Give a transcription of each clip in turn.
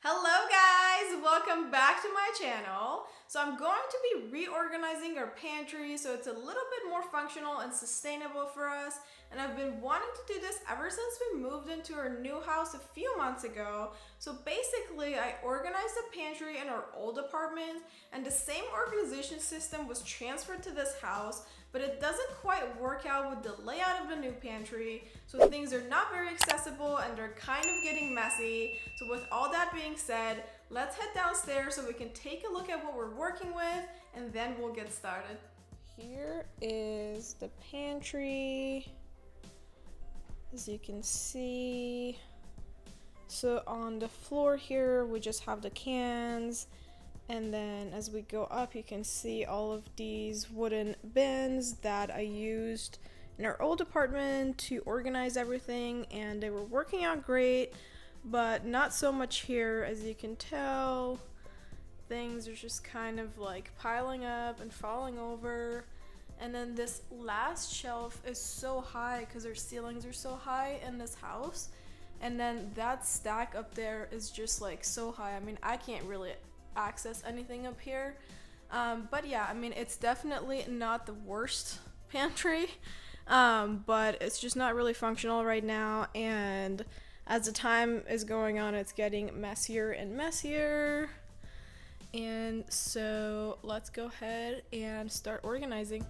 Hello guys, welcome back to my channel. So I'm going to be reorganizing our pantry so it's a little bit more functional and sustainable for us. And I've been wanting to do this ever since we moved into our new house a few months ago. So basically I organized the pantry in our old apartment and the same organization system was transferred to this house, but it doesn't quite work out with the layout of the new pantry. So things are not very accessible and they're kind of getting messy. So with all that being said, let's head downstairs so we can take a look at what we're working with and then we'll get started. Here is the pantry, as you can see. So on the floor here, we just have the cans. And then as we go up, you can see all of these wooden bins that I used in our old apartment to organize everything, and they were working out great, but not so much here. As you can tell, things are just kind of like piling up and falling over. And then this last shelf is so high because our ceilings are so high in this house. And then that stack up there is just like so high. I mean, I can't really access anything up here, but yeah, I mean, it's definitely not the worst pantry, but it's just not really functional right now, and as the time is going on, it's getting messier and messier. And so let's go ahead and start organizing.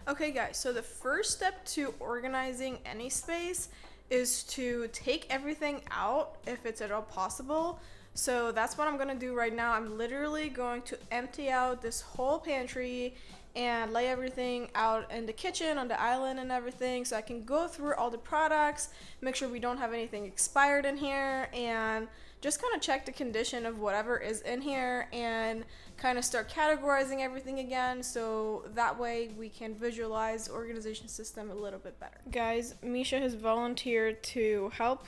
Okay guys, so the first step to organizing any space is to take everything out if it's at all possible. So that's what I'm gonna do right now. I'm literally going to empty out this whole pantry and lay everything out in the kitchen, on the island and everything, so I can go through all the products, make sure we don't have anything expired in here, and just kind of check the condition of whatever is in here and kind of start categorizing everything again, so that way we can visualize the organization system a little bit better. Guys, Misha has volunteered to help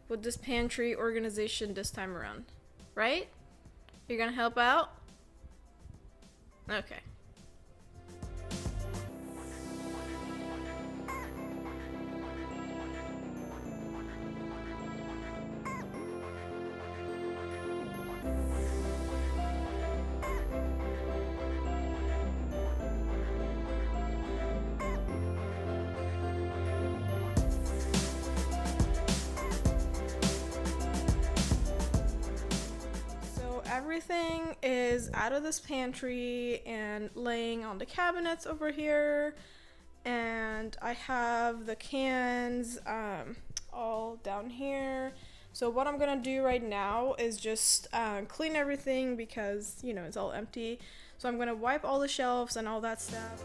with this pantry organization this time around, right? You're gonna help out? Okay. Everything is out of this pantry and laying on the cabinets over here, and I have the cans all down here. So what I'm gonna do right now is just clean everything because, you know, it's all empty. So I'm gonna wipe all the shelves and all that stuff.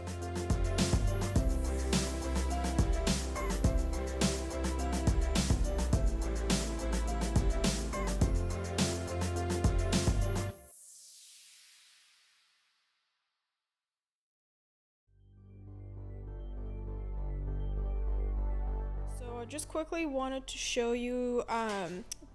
I just quickly wanted to show you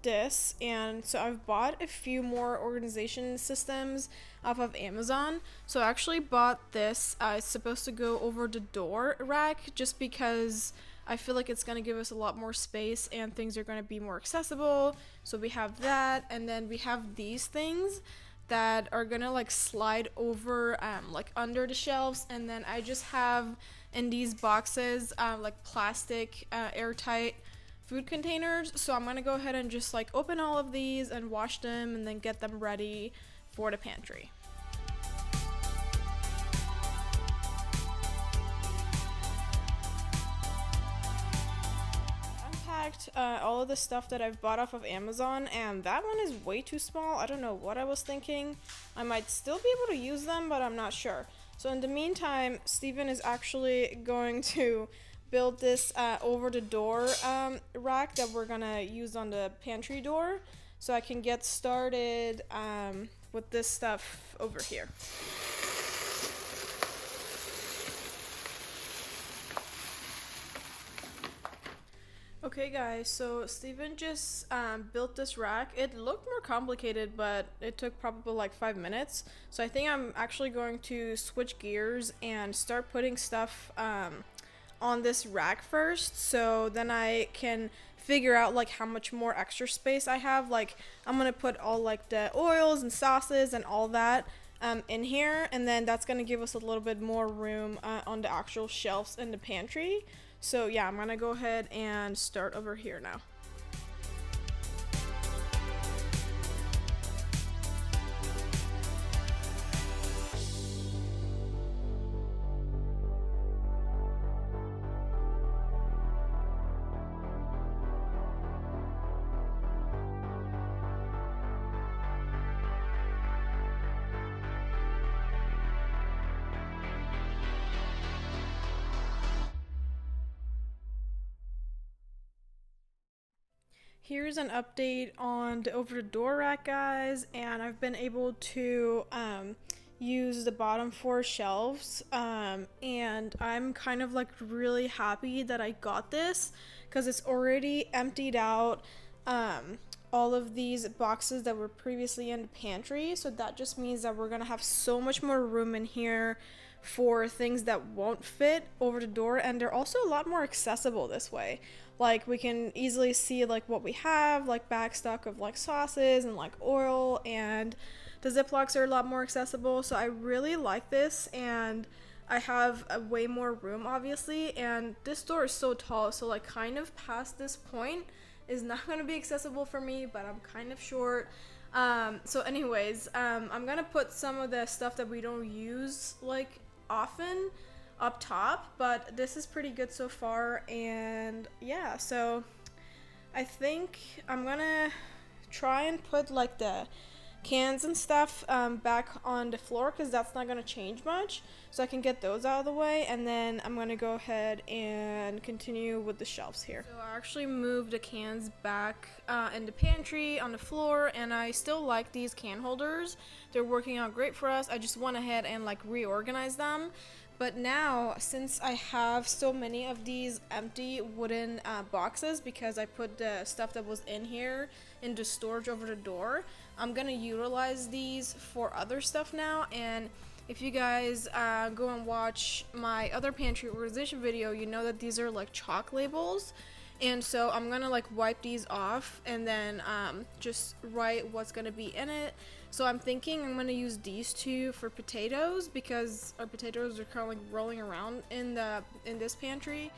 this, and so I've bought a few more organization systems off of Amazon. So I actually bought this. It's supposed to go over the door rack just because I feel like it's going to give us a lot more space and things are going to be more accessible. So we have that, and then we have these things that are going to like slide over like under the shelves, and then I just have in these boxes like plastic airtight food containers. So I'm gonna go ahead and just like open all of these and wash them and then get them ready for the pantry. Unpacked all of the stuff that I've bought off of Amazon, and that one is way too small. I don't know what I was thinking. I might still be able to use them, but I'm not sure. So in the meantime, Steven is actually going to build this over the door rack that we're gonna use on the pantry door, so I can get started with this stuff over here. Okay guys, so Steven just built this rack. It looked more complicated, but it took probably like 5 minutes. So I think I'm actually going to switch gears and start putting stuff on this rack first, so then I can figure out like how much more extra space I have. Like I'm gonna put all like the oils and sauces and all that in here, and then that's gonna give us a little bit more room on the actual shelves in the pantry. So yeah, I'm gonna go ahead and start over here now. Here's an update on the over the door rack, guys, and I've been able to use the bottom 4 shelves, and I'm kind of like really happy that I got this because it's already emptied out all of these boxes that were previously in the pantry. So that just means that we're gonna have so much more room in here for things that won't fit over the door, and they're also a lot more accessible this way. Like we can easily see like what we have, like back stock of like sauces and like oil, and the Ziplocs are a lot more accessible. So I really like this, and I have a way more room obviously, and this door is so tall, so like kind of past this point is not going to be accessible for me, but I'm kind of short. So anyways, I'm gonna put some of the stuff that we don't use like often up top, but this is pretty good so far. And yeah, so I think I'm gonna try and put like the cans and stuff back on the floor, because that's not gonna change much, so I can get those out of the way, and then I'm gonna go ahead and continue with the shelves here. So I actually moved the cans back in the pantry on the floor, and I still like these can holders. They're working out great for us. I just went ahead and like reorganized them. But now, since I have so many of these empty wooden boxes, because I put the stuff that was in here into storage over the door, I'm gonna utilize these for other stuff now. And if you guys go and watch my other pantry organization video, you know that these are like chalk labels. And so I'm gonna like wipe these off and then just write what's gonna be in it. So I'm thinking I'm gonna use these two for potatoes, because our potatoes are kind of like rolling around in this pantry.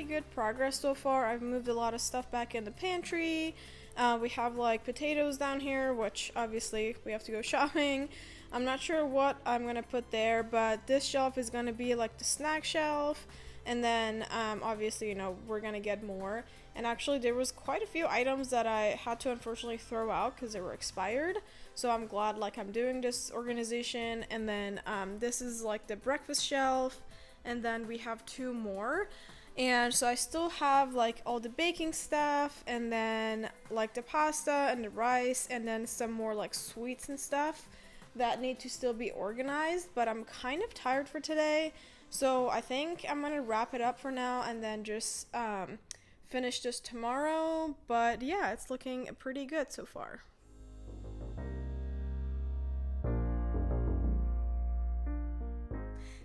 Good progress so far. I've moved a lot of stuff back in the pantry. We have like potatoes down here, which obviously we have to go shopping. I'm not sure what I'm gonna put there, but this shelf is gonna be like the snack shelf, and then obviously, you know, we're gonna get more. And actually there was quite a few items that I had to unfortunately throw out because they were expired, so I'm glad like I'm doing this organization. And then this is like the breakfast shelf, and then we have 2 more. And so I still have like all the baking stuff, and then like the pasta and the rice, and then some more like sweets and stuff that need to still be organized. But I'm kind of tired for today, so I think I'm gonna wrap it up for now and then just finish this tomorrow. But yeah, it's looking pretty good so far.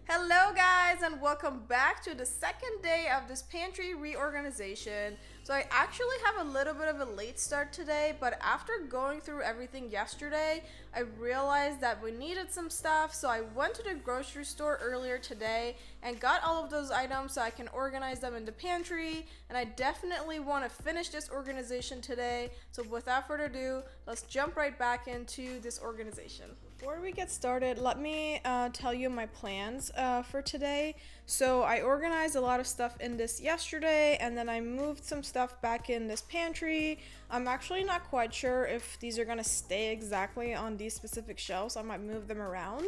Hello guys, and welcome back to the second day of this pantry reorganization. So I actually have a little bit of a late start today, but after going through everything yesterday, I realized that we needed some stuff, so I went to the grocery store earlier today and got all of those items so I can organize them in the pantry, and I definitely want to finish this organization today. So without further ado, let's jump right back into this organization. Before we get started, let me tell you my plans for today. So I organized a lot of stuff in this yesterday, and then I moved some stuff back in this pantry. I'm actually not quite sure if these are gonna stay exactly on these specific shelves, so I might move them around.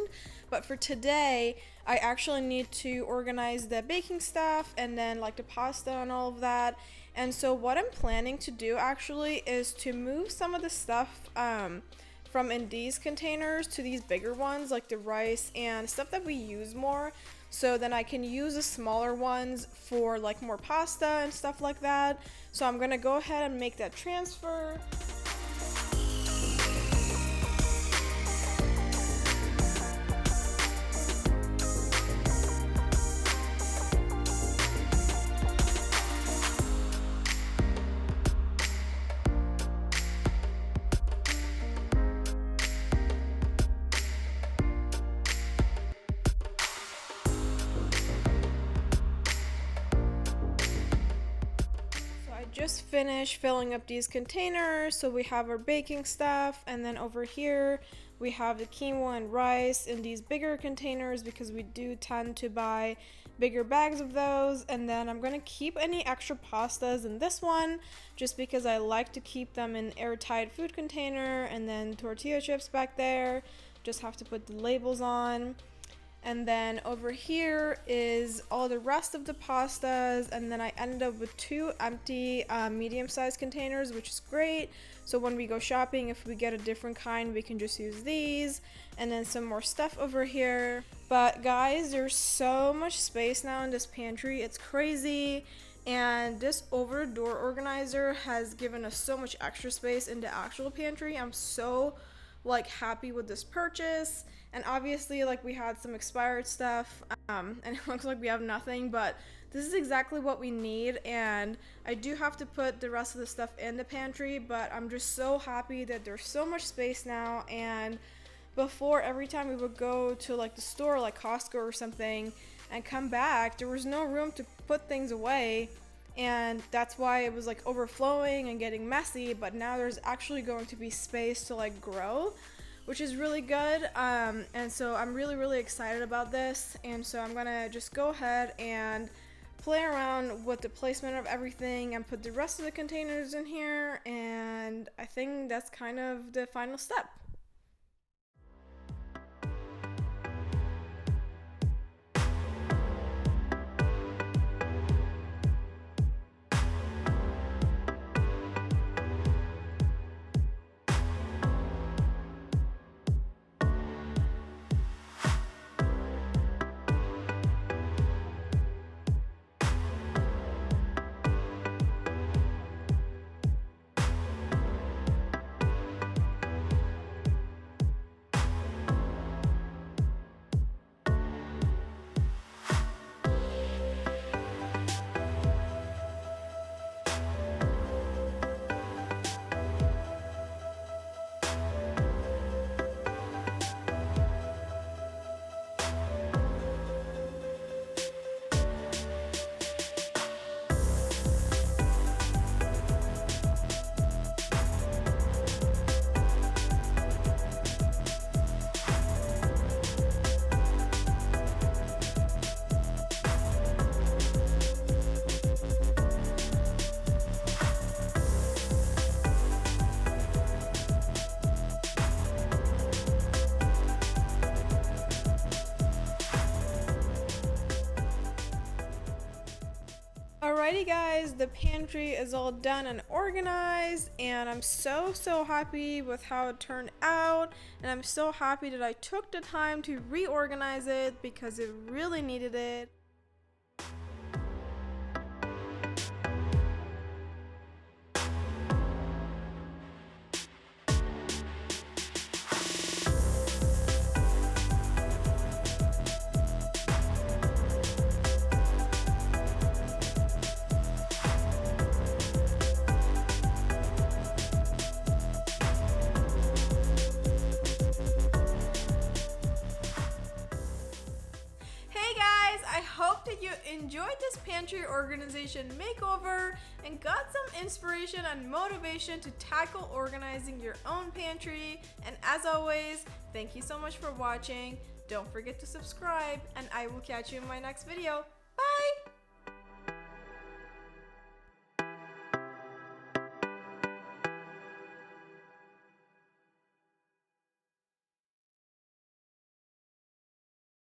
But for today, I actually need to organize the baking stuff and then like the pasta and all of that. And so what I'm planning to do actually is to move some of the stuff from in these containers to these bigger ones, like the rice and stuff that we use more, so then I can use the smaller ones for like more pasta and stuff like that. So I'm gonna go ahead and make that transfer. Just finished filling up these containers, so we have our baking stuff, and then over here we have the quinoa and rice in these bigger containers because we do tend to buy bigger bags of those. And then I'm gonna keep any extra pastas in this one just because I like to keep them in airtight food container. And then tortilla chips back there, just have to put the labels on. And then over here is all the rest of the pastas, and then I ended up with 2 empty medium-sized containers, which is great. So when we go shopping, if we get a different kind, we can just use these. And then some more stuff over here. But guys, there's so much space now in this pantry, it's crazy. And this over-door organizer has given us so much extra space in the actual pantry. I'm so like happy with this purchase. And obviously like we had some expired stuff and it looks like we have nothing, but this is exactly what we need. And I do have to put the rest of the stuff in the pantry, but I'm just so happy that there's so much space now. And before, every time we would go to like the store like Costco or something and come back, there was no room to put things away, and that's why it was like overflowing and getting messy. But now there's actually going to be space to like grow, which is really good. And so I'm really excited about this. And so I'm gonna just go ahead and play around with the placement of everything and put the rest of the containers in here, and I think that's kind of the final step. Alrighty guys, the pantry is all done and organized, and I'm so happy with how it turned out, and I'm so happy that I took the time to reorganize it because it really needed it. you enjoyed this pantry organization makeover and got some inspiration and motivation to tackle organizing your own pantry. And as always, thank you so much for watching. Don't forget to subscribe, and I will catch you in my next video.